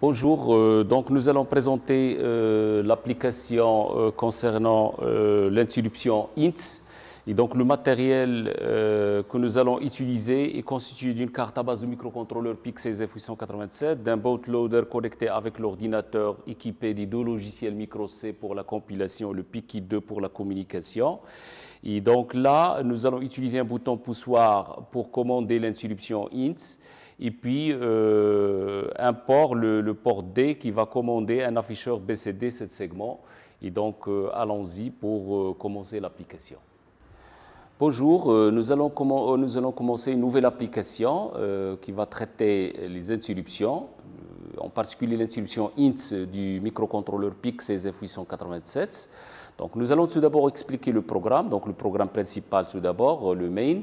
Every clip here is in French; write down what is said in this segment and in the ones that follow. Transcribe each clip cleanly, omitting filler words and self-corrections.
Bonjour, donc nous allons présenter l'application concernant l'interruption INT. Et donc le matériel que nous allons utiliser est constitué d'une carte à base de microcontrôleur PIC16F887, d'un bootloader connecté avec l'ordinateur équipé des deux logiciels micro-C pour la compilation et le PIC2 pour la communication. Et donc là, nous allons utiliser un bouton poussoir pour commander l'interruption INT. Et puis un port, le port D, qui va commander un afficheur BCD 7 segments. Et donc allons-y pour commencer l'application. Bonjour, nous allons commencer une nouvelle application qui va traiter les interruptions, en particulier l'interruption INT du microcontrôleur PIC16F887. Donc nous allons tout d'abord expliquer le programme, donc le programme principal tout d'abord, le main.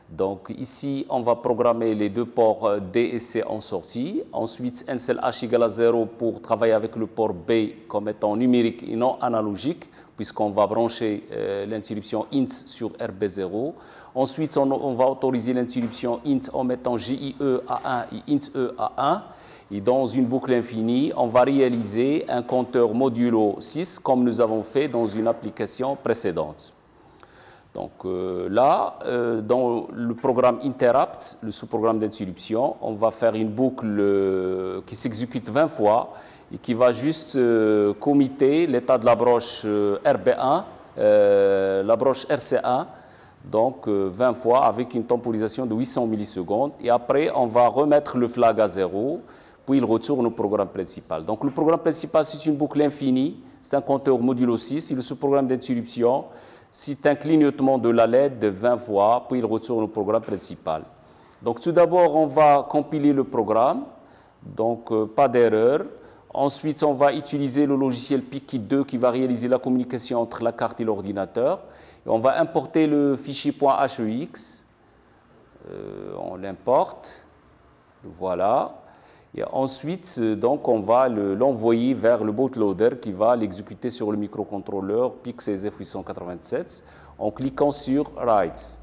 Donc ici, on va programmer les deux ports D et C en sortie. Ensuite, un seul H égale à 0 pour travailler avec le port B comme étant numérique et non analogique, puisqu'on va brancher l'interruption INT sur RB0. Ensuite, on va autoriser l'interruption INT en mettant JIE A1 et INT-E A1. Et dans une boucle infinie, on va réaliser un compteur modulo 6 comme nous avons fait dans une application précédente. Donc là, dans le programme interrupt, le sous-programme d'interruption, on va faire une boucle qui s'exécute 20 fois et qui va juste committer l'état de la broche RB1, la broche RC1, donc 20 fois avec une temporisation de 800 millisecondes. Et après, on va remettre le flag à 0, puis il retourne au programme principal. Donc le programme principal, c'est une boucle infinie, c'est un compteur modulo 6, et le sous-programme d'interruption, c'est un clignotement de la LED de 20 fois, puis il retourne au programme principal. Donc tout d'abord, on va compiler le programme, donc pas d'erreur. Ensuite, on va utiliser le logiciel PIC2 qui va réaliser la communication entre la carte et l'ordinateur. Et on va importer le fichier .hex, on l'importe, voilà. Et ensuite, donc, on va l'envoyer vers le bootloader qui va l'exécuter sur le microcontrôleur PIC16F887 en cliquant sur Write.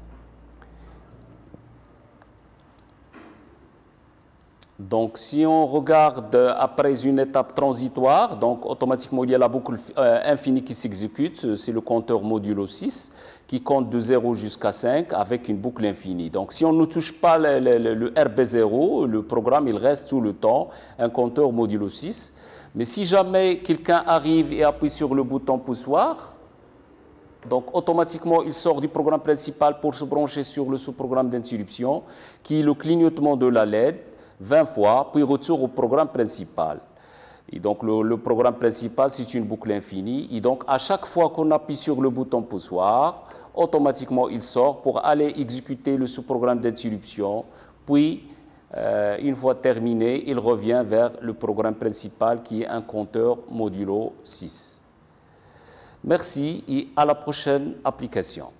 Donc, si on regarde après une étape transitoire, donc automatiquement il y a la boucle infinie qui s'exécute, c'est le compteur modulo 6 qui compte de 0 jusqu'à 5 avec une boucle infinie. Donc, si on ne touche pas le RB0, le programme il reste tout le temps un compteur modulo 6. Mais si jamais quelqu'un arrive et appuie sur le bouton poussoir, donc automatiquement il sort du programme principal pour se brancher sur le sous-programme d'interruption qui est le clignotement de la LED 20 fois, puis retour au programme principal. Et donc le programme principal, c'est une boucle infinie. Et donc à chaque fois qu'on appuie sur le bouton poussoir, automatiquement il sort pour aller exécuter le sous-programme d'interruption. Puis, une fois terminé, il revient vers le programme principal qui est un compteur modulo 6. Merci et à la prochaine application.